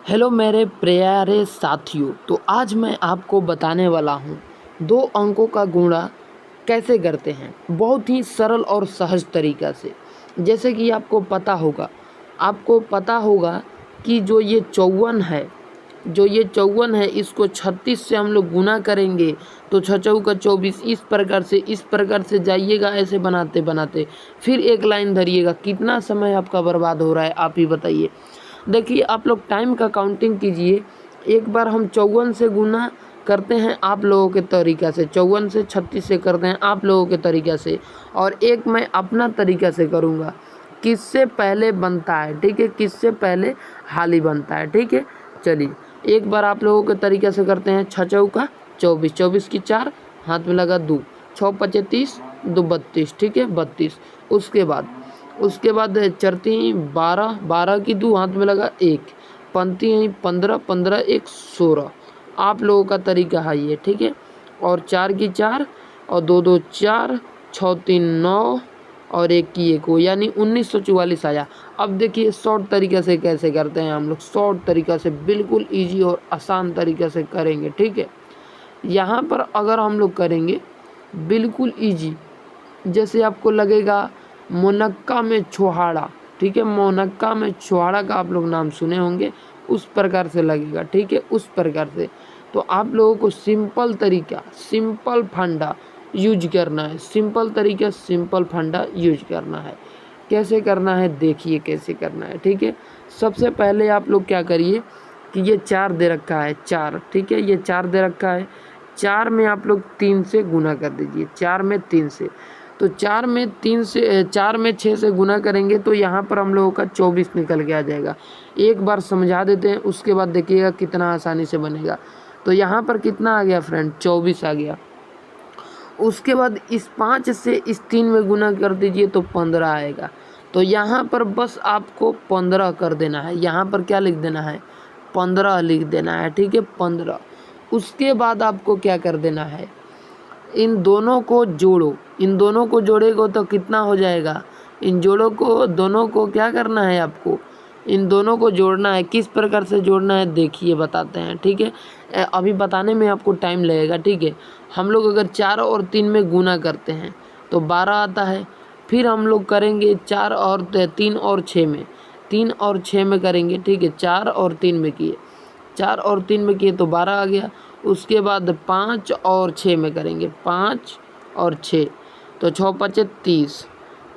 Hello मेरे प्यारे साथियों। तो आज मैं आपको बताने वाला हूँ 2 अंकों का गुणा कैसे करते हैं, बहुत ही सरल और सहज तरीक़ा से। जैसे कि आपको पता होगा कि जो ये 54 है इसको 36 से हम लोग गुना करेंगे तो 6 चौका 24। इस प्रकार से जाइएगा ऐसे बनाते बनाते, फिर एक लाइन धरिएगा। कितना समय आपका बर्बाद हो रहा है आप ही बताइए। देखिए आप लोग टाइम का काउंटिंग कीजिए। एक बार हम 54 से गुना करते हैं आप लोगों के तरीक़ा से, 54 से 36 से करते हैं आप लोगों के तरीक़ा से, और एक मैं अपना तरीक़ा से करूँगा। किससे पहले बनता है, ठीक है, किससे पहले हाली बनता है, ठीक है। चलिए एक बार आप लोगों के तरीक़े से करते हैं। 6 चौका 24, 24 की 4 हाथ में लगा 2, 6 पचे 30, 2 32, ठीक है 32। उसके बाद चरती 12, 12 की 2 हाथ में लगा 1, पंक्ति यहीं 15, 15 1 16। आप लोगों का तरीका है ये, ठीक है। और 4 की 4 और 2 2 4, 6 3 9 और 1 की 1 हो, यानी 1944 आया। अब देखिए शॉर्ट तरीके से कैसे करते हैं हम लोग, शॉर्ट तरीक़ा से बिल्कुल ईजी और आसान तरीक़े से करेंगे, ठीक है। यहाँ पर अगर हम लोग करेंगे बिल्कुल ईजी, जैसे आपको लगेगा मुनक्का में छुहाड़ा, ठीक है, मुनक्का में छुहाड़ा का आप लोग नाम सुने होंगे, उस प्रकार से लगेगा, ठीक है, उस प्रकार से। तो आप लोगों को सिंपल तरीका, सिंपल फंडा यूज करना है, सिंपल तरीका सिंपल फंडा यूज करना है। कैसे करना है देखिए कैसे करना है, ठीक है। सबसे पहले आप लोग क्या करिए कि ये 4 दे रखा है, 4, ठीक है, ये 4 दे रखा है। 4 में आप लोग 3 से गुना कर दीजिए, 4 में 3 से। तो 4 में 6 से गुना करेंगे तो यहाँ पर हम लोगों का 24 निकल के आ जाएगा। एक बार समझा देते हैं, उसके बाद देखिएगा कितना आसानी से बनेगा। तो यहाँ पर कितना आ गया फ्रेंड, 24 आ गया। उसके बाद इस 5 से इस 3 में गुना कर दीजिए तो 15 आएगा। तो यहाँ पर बस आपको 15 कर देना है, यहाँ पर क्या लिख देना है, 15 लिख देना है, ठीक है, 15। उसके बाद आपको क्या कर देना है, इन दोनों को जोड़ो, इन दोनों को जोड़ेगा तो कितना हो जाएगा, दोनों को क्या करना है आपको, इन दोनों को जोड़ना है। किस प्रकार से जोड़ना है देखिए बताते हैं, ठीक है। अभी बताने में आपको टाइम लगेगा, ठीक है। हम लोग अगर 4 और 3 में गुना करते हैं तो 12 आता है। फिर हम लोग करेंगे 4 और 3 और 6 में, 3 और 6 में करेंगे, ठीक है। 4 और 3 में किए, 4 और 3 में किए तो 12 आ गया। उसके बाद 5 और 6 में करेंगे, 5 और 6 तो 6 पचे 30,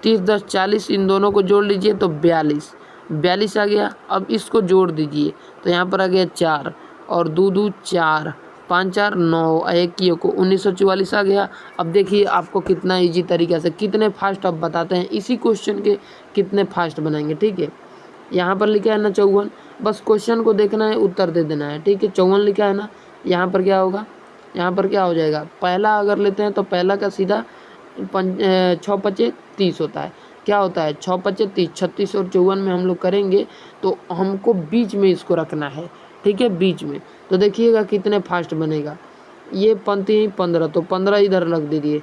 30 10 40, इन दोनों को जोड़ लीजिए तो 42, 42 आ गया। अब इसको जोड़ दीजिए तो यहाँ पर आ गया 4 और 2 2 4, 5 4 9, 1 की को 1944 आ गया। अब देखिए आपको कितना इजी तरीक़े से, कितने फास्ट अब बताते हैं इसी क्वेश्चन के कितने फास्ट बनाएंगे, ठीक है। यहाँ पर लिखा है ना 54, बस क्वेश्चन को देखना है, उत्तर दे देना है, ठीक है। 54 लिखा है ना, यहाँ पर क्या होगा, यहाँ पर क्या हो जाएगा, पहला अगर लेते हैं तो पहला का सीधा 6 पचे 30 होता है। क्या होता है 6 पचे 30, 36 और 54 में हम लोग करेंगे तो हमको बीच में इसको रखना है, ठीक है, बीच में। तो देखिएगा कितने फास्ट बनेगा। ये पंक्ति 15 तो 15 इधर रख दीजिए,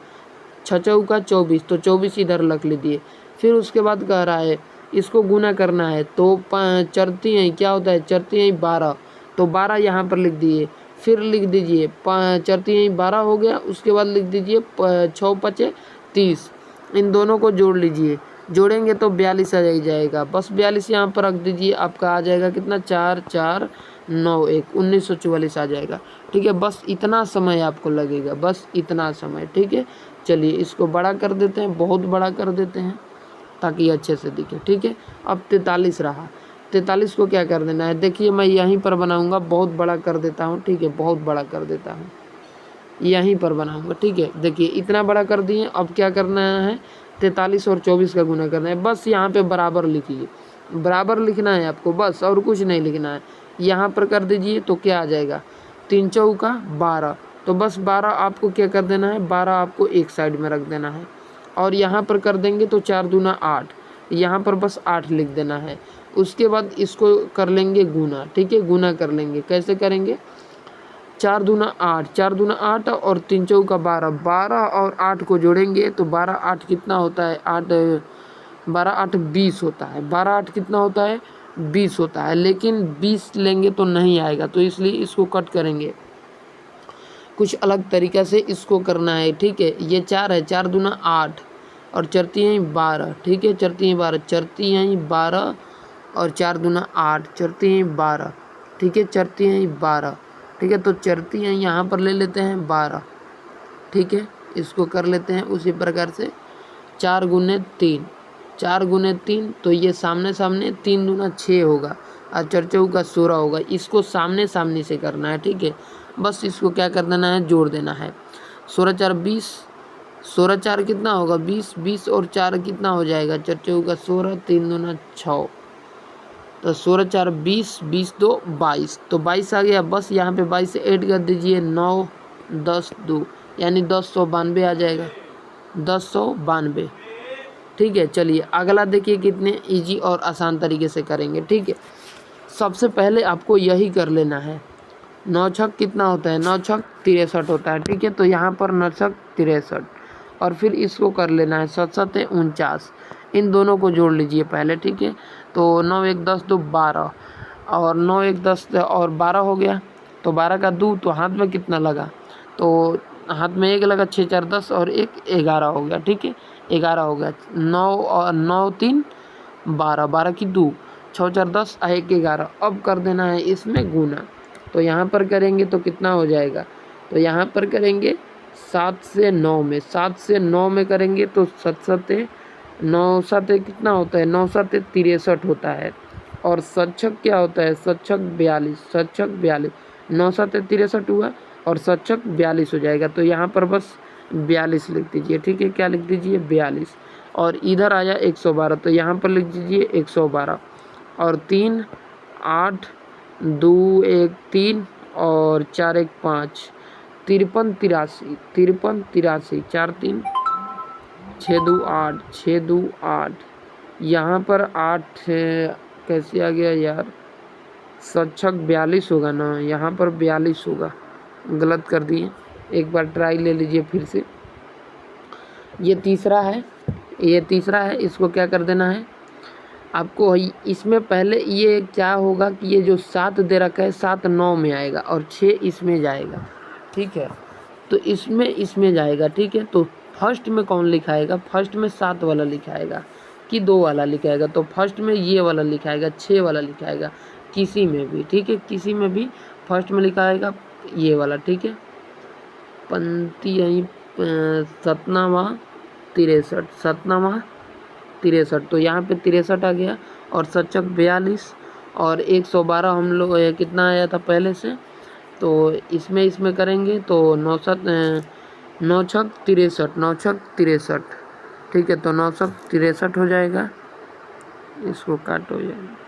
6 चौका 24 तो 24 इधर रख लीजिए। फिर उसके बाद कह रहा है इसको गुना करना है तो चरती हैं, क्या होता है चरती हैं 12, तो 12 यहाँ पर लिख दिए। फिर लिख दीजिए चरती हैं 12 हो गया। उसके बाद लिख दीजिए 6 पचे 30, इन दोनों को जोड़ लीजिए, जोड़ेंगे तो 42 आ जाएगा। बस 42 यहाँ पर रख दीजिए, आपका आ जाएगा कितना, 4 4 9 1 1944 आ जाएगा, ठीक है। बस इतना समय आपको लगेगा, बस इतना समय, ठीक है। चलिए इसको बड़ा कर देते हैं, बहुत बड़ा कर देते हैं ताकि अच्छे से दिखे, ठीक है। अब 43 रहा, 43 को क्या कर देना है देखिए, मैं यहीं पर बनाऊंगा, बहुत बड़ा कर देता हूँ, ठीक है, बहुत बड़ा कर देता हूँ, यहीं पर बनाऊंगा, ठीक है। देखिए इतना बड़ा कर दिए। अब क्या करना है, 43 और 24 का गुना करना है। बस यहाँ पे बराबर लिखिए, बराबर लिखना है आपको, बस और कुछ नहीं लिखना है। यहाँ पर कर दीजिए तो क्या आ जाएगा, 3 चौका 12, तो बस 12 आपको क्या कर देना है, 12 आपको एक साइड में रख देना है। और यहाँ पर कर देंगे तो 4 दूना 8, यहाँ पर बस 8 लिख देना है। उसके बाद इसको कर लेंगे गुना, ठीक है, गुना कर लेंगे। कैसे करेंगे, 4 दूना 8, 4 दूना 8 और 3 चौका 12, 12 और 8 को जोड़ेंगे तो 12 8 कितना होता है, 8 12 8 20 होता है। 12 8 कितना होता है, 20 होता है, लेकिन 20 लेंगे तो नहीं आएगा, तो इसलिए इसको कट करेंगे। कुछ अलग तरीक़ा से इसको करना है, ठीक है। ये 4 है, 4 दूना 8 और चरती हैं 12, ठीक है। चरती हैं 12, चरती हैं 12 और 4 दूना 8, चरती हैं 12, ठीक है। चरती हैं 12, ठीक है। तो चरती हैं यहाँ पर ले लेते हैं 12, ठीक है। इसको कर लेते हैं उसी प्रकार से 4 गुने 3, 4 गुने 3, तो ये सामने सामने 3 दूना 6 होगा और 4 चौका 16 होगा। इसको सामने सामने से करना है, ठीक है। बस इसको क्या कर देना है, जोड़ देना है। 16 4 20, 16 4 कितना होगा 20, 20 और 4 कितना हो जाएगा 4 चौका 16, 3 दूना 6, तो 16 4 20, 20 2 22, तो 22 आ गया। बस यहाँ पे 22 से ऐड कर दीजिए 9 10 2, यानी 1092 आ जाएगा, 1092, ठीक है। चलिए अगला देखिए कितने इजी और आसान तरीके से करेंगे, ठीक है। सबसे पहले आपको यही कर लेना है। 9 छक कितना होता है, 9 छक 63 होता है, ठीक है। तो यहाँ पर 9 छक 63 और फिर इसको कर लेना है 7 7 49, इन दोनों को जोड़ लीजिए पहले, ठीक है। तो 9 1 10 2 12 और 9 1 10 और 12 हो गया, तो 12 का 2, तो हाथ में कितना लगा, तो हाथ में 1 लगा, 6 4 10 और 1 11 हो गया, ठीक है। 11 हो गया, 9 और 9 3 12, 12 की 2, 6 4 10 1 11। अब कर देना है इसमें गुना, तो यहाँ पर करेंगे तो कितना हो जाएगा, तो यहाँ पर करेंगे 7 से 9 में, 7 से 9 में करेंगे तो 7 7 9 7 कितना होता है, 9 7 63 होता है। और सच्छक क्या होता है, सच्छक 42, सच्छक 42, 9 7 63 हुआ और सच्छक 42 हो जाएगा। तो यहाँ पर बस 42 लिख दीजिए, ठीक है। क्या लिख दीजिए 42, और इधर आया 112, तो यहाँ पर लिख दीजिए 112 और 3 8 2 1 3 और 4 1 5, 53 83, 53 83, 4 3 6 2 8, 6 2 8, यहाँ पर 8 कैसे आ गया यार, सच्छक 42 होगा ना, यहाँ पर 42 होगा, गलत कर दिए। एक बार ट्राई ले लीजिए फिर से। ये तीसरा है, ये तीसरा है, इसको क्या कर देना है आपको, इसमें पहले ये क्या होगा कि ये जो 7 दे रखा है 7 9 में आएगा और 6 इसमें जाएगा, ठीक है। तो इसमें जाएगा, ठीक है। तो फर्स्ट में कौन लिखाएगा, फर्स्ट में 7 वाला लिखाएगा कि 2 वाला लिखाएगा, तो फर्स्ट में ये वाला लिखाएगा, 6 वाला लिखाएगा, किसी में भी, ठीक है। किसी में भी फर्स्ट में लिखाएगा ये वाला, ठीक है। पंक्ति यहीं 7वां 63, 7वां 63, तो यहाँ पे 63 आ गया और सच्छक 42 और 112 हम लोग कितना आया था पहले से, तो इसमें करेंगे तो 9 7 9 छक 63, 9 छक 63, ठीक है। तो 9 छक 63 हो जाएगा, इसको काटो यार।